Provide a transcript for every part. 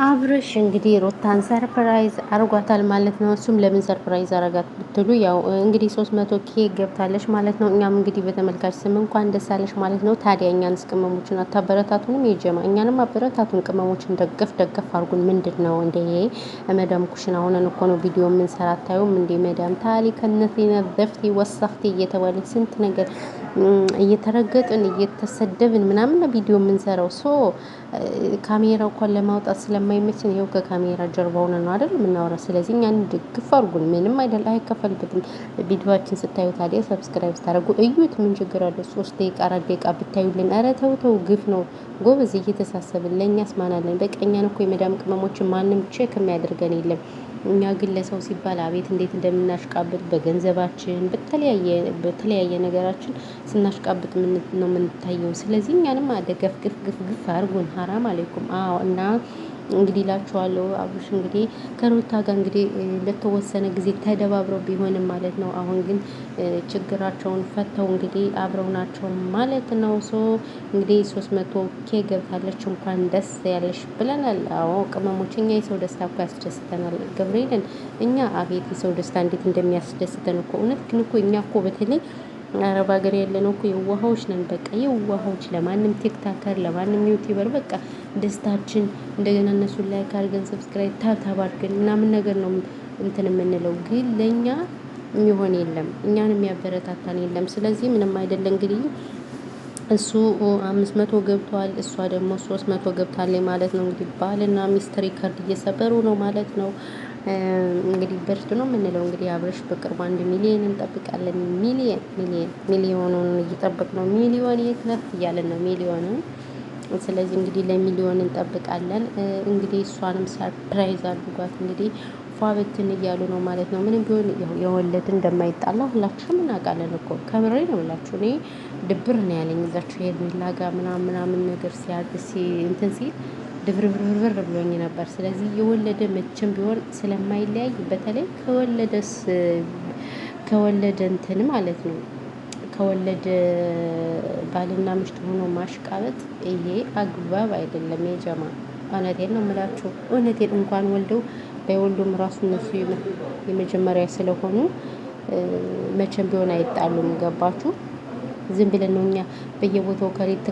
አብርሽ እንግዲህ ሩታን ሰርፕራይዝ አርጓታል ማለት ነው። እሱም ለምን ሰርፕራይዝ አረጋት ብትሉ ያው እንግዲህ 300 ኬ ገብታለች ማለት ነው። እኛም እንግዲህ በተመልካች ስም እንኳን ደስ አለሽ ማለት ነው። ታዲያ እኛንስ ቅመሞችን አታበረታቱንም? የጀማ እኛንም አበረታቱን። ቅመሞችን ደገፍ ደገፍ አርጉን። ምንድን ነው እንደ መዳም ኩሽና ሆነን እኮ ነው ቪዲዮ የምንሰራ። አታዩም እንዴ? መዳም ታሊ ከነቴነ ዘፍቲ ወሳፍቲ እየተባለ ስንት ነገር እየተረገጥን እየተሰደብን ምናምን ነው ቪዲዮ የምንሰራው። ካሜራው እንኳን ለማውጣት ስለማይመችን ይኸው ከካሜራ ጀርባ ሆነን ነው አይደል የምናወራው። ስለዚህ እኛን ድግፍ አድርጉን። ምንም አይደል፣ አይከፈልበትም። ቪዲዮአችን ስታዩ ታዲያ ሰብስክራይብ ስታደርጉ እዩት። ምን ችግር አለ? 3 ደቂቃ 4 ደቂቃ ብታዩልን። ኧረ ተው ተው፣ ግፍ ነው ጎበዝ። እየተሳሰብን ለእኛስ ማን አለን? በቃ እኛን እኮ የመዳም ቅመሞችን ማንም ቼክ የሚያደርገን የለም። እኛ ግን ለሰው ሲባል አቤት እንዴት እንደምናሽቃብጥ በገንዘባችን በተለያየ ነገራችን ስናሽቃብጥ ነው የምንታየው። ስለዚህ እኛንም አደገፍ ግፍ ግፍ ግፍ አድርጉን። ሀራም አለይኩም። አዎ እና እንግዲህ እላችኋለሁ አብርሽ እንግዲህ ከሩታ ጋር እንግዲህ ለተወሰነ ጊዜ ተደባብረው ቢሆንም ማለት ነው። አሁን ግን ችግራቸውን ፈተው እንግዲህ አብረው ናቸው ማለት ነው። እንግዲህ 300 ኬ ገብታለች። እንኳን ደስ ያለሽ ብለናል። አዎ ቅመሞች፣ እኛ የሰው ደስታ እኮ ያስደስተናል። ገብርኤልን እኛ አቤት የሰው ደስታ እንዴት እንደሚያስደስተን እኮ እውነት። ግን እኮ እኛ እኮ በተለይ አረብ ሀገር ያለነው እኮ የዋሃዎች ነን። በቃ የዋሃዎች፣ ለማንም ቲክታከር ለማንም ዩቲዩበር በቃ ደስታችን እንደገና እነሱን ላይክ አድርገን ሰብስክራይብ ታብታብ አድርገን ምናምን ነገር ነው እንትን የምንለው። ግን ለእኛ የሚሆን የለም፣ እኛን የሚያበረታታን የለም። ስለዚህ ምንም አይደለም። እንግዲህ እሱ 500 ገብቷል፣ እሷ ደግሞ 300 ገብታለች ማለት ነው። እንግዲህ ባልና ሚስት ሪከርድ እየሰበሩ ነው ማለት ነው። እንግዲህ በርቱ ነው የምንለው። እንግዲህ አብረሽ በቅርቡ 1 ሚሊዮን እንጠብቃለን። ሚሊዮኑን እየጠበቅ ነው። ሚሊዮን የት ነህ እያለን ነው ሚሊዮንን። ስለዚህ እንግዲህ ለሚሊዮን እንጠብቃለን። እንግዲህ እሷንም ሰርፕራይዝ አድርጓት እንግዲህ ፏብትን እያሉ ነው ማለት ነው። ምንም ቢሆን የወለድ እንደማይጣላ ሁላችሁም እናውቃለን እኮ። ከምሬ ነው ብላችሁ እኔ ድብር ነው ያለኝ እዛችሁ ሄርሜላ ጋር ምናምን ነገር እንትን ሲል ድብርብርብር ብሎኝ ነበር። ስለዚህ የወለደ መቼም ቢሆን ስለማይለያይ በተለይ ከወለደ እንትን ማለት ነው ከወለደ ባልና ምሽት ሆኖ ማሽቃበጥ ይሄ አግባብ አይደለም። የጀማ እውነቴን ነው የምላችሁ። እውነቴን እንኳን ወልደው ባይወልዱም ራሱ እነሱ የመጀመሪያ ስለሆኑ መቼም ቢሆን አይጣሉም። ገባችሁ? ዝም ብለን ነው እኛ በየቦታው ከሬት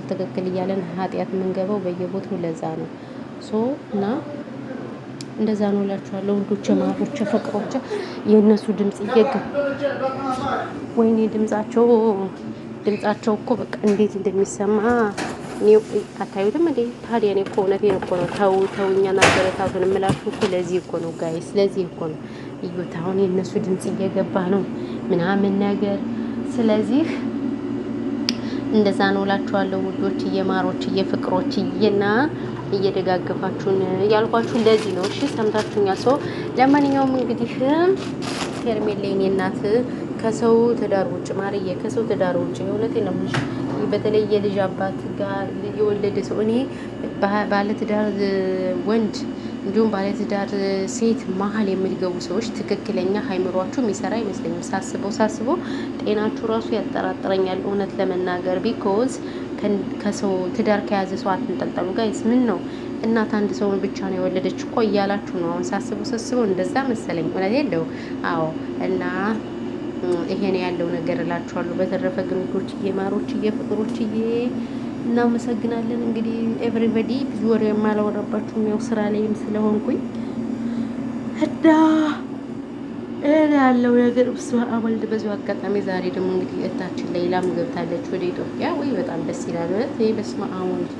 ትክክል እያለን ኃጢአት የምንገባው በየቦታው። ለዛ ነው እና እንደዛ ነው እላችኋለሁ ውዶቼ፣ ማሮቼ፣ ፍቅሮቼ። የእነሱ ድምጽ ወይኔ ድምጻቸው እኮ በቃ እንዴት እንደሚሰማ አታዩትም እንዴ? ታዲያ እኔ እኮ እውነቴን እኮ ነው። ተው እኛን አበረታቱን የምላችሁ እኮ ለዚህ እኮ ነው ጋይስ፣ ለዚህ እኮ ነው። እዩት፣ አሁን የእነሱ ድምጽ እየገባ ነው ምናምን ነገር። ስለዚህ እንደዛ ነው እላችኋለሁ ውዶች፣ እየማሮች፣ እየፍቅሮች እና እየደጋገፋችሁን ያልኳችሁ ለዚህ ነው። እሺ ሰምታችሁኛል። ለማንኛውም እንግዲህ ሄርሜላ የኔ እናት ከሰው ትዳር ውጭ ማርዬ፣ ከሰው ትዳር ውጭ የእውነቴን ነው የምልሽ። በተለይ የልጅ አባት ጋር የወለደ ሰው እኔ ባለትዳር ወንድ እንዲሁም ባለትዳር ሴት መሀል የሚገቡ ሰዎች ትክክለኛ ሃይምሯችሁ የሚሰራ አይመስለኝም። ሳስበው ጤናችሁ ራሱ ያጠራጥረኛል እውነት ለመናገር። ቢኮዝ ከሰው ትዳር ከያዘ ሰው አትንጠልጠሉ ጋይስ። ምን ነው እናት አንድ ሰውን ብቻ ነው የወለደች እኮ እያላችሁ ነው አሁን። ሳስበው እንደዛ መሰለኝ። እውነት የለው። አዎ እና ይሄ ነው ያለው ነገር እላችኋለሁ። በተረፈ ግን ውዶችዬ፣ ማሮችዬ፣ ፍቅሮችዬ እናመሰግናለን። እንግዲህ ኤቭሪበዲ ብዙ ወሬ የማላወራባችሁም ያው ስራ ላይም ስለሆንኩኝ እና ያለው ነገር ብስ አወልድ። በዚሁ አጋጣሚ ዛሬ ደግሞ እንግዲህ እህታችን ሌላም ገብታለች ወደ ኢትዮጵያ። ወይ በጣም ደስ ይላል። በስመ አብ ወልድ።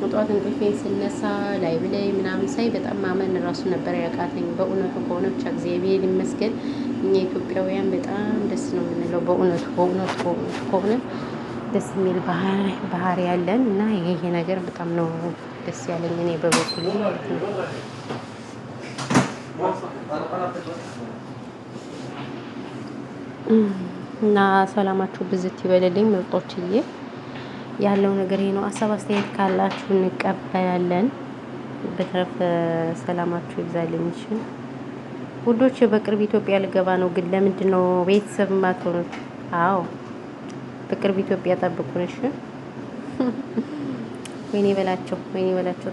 ጠዋት እንቅልፌን ስነሳ ላይቭ ላይ ምናምን ሳይ በጣም ማመን ራሱ ነበር ያቃተኝ። በእውነቱ ከሆነ ብቻ እግዚአብሔር ይመስገን። እኛ ኢትዮጵያውያን በጣም ደስ ነው የምንለው። በእውነቱ ከሆነ ደስ የሚል ባህሪ ያለን እና ይሄ ነገር በጣም ነው ደስ ያለኝ እኔ በበኩሌ ማለት ነው። እና ሰላማችሁ ብዝት ይበልልኝ ምርጦችዬ። ያለው ነገር ይሄ ነው። ሀሳብ አስተያየት ካላችሁ እንቀበላለን። በተረፈ ሰላማችሁ ይብዛልኝ። እሺ ውዶች፣ በቅርብ ኢትዮጵያ ልገባ ነው። ግን ለምንድን ነው ቤተሰብ ማትሆኑት? አዎ በቅርብ ኢትዮጵያ ጠብቁን። እሺ ወይኔ በላቸው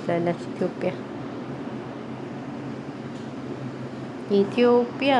ትላላችሁ ኢትዮጵያ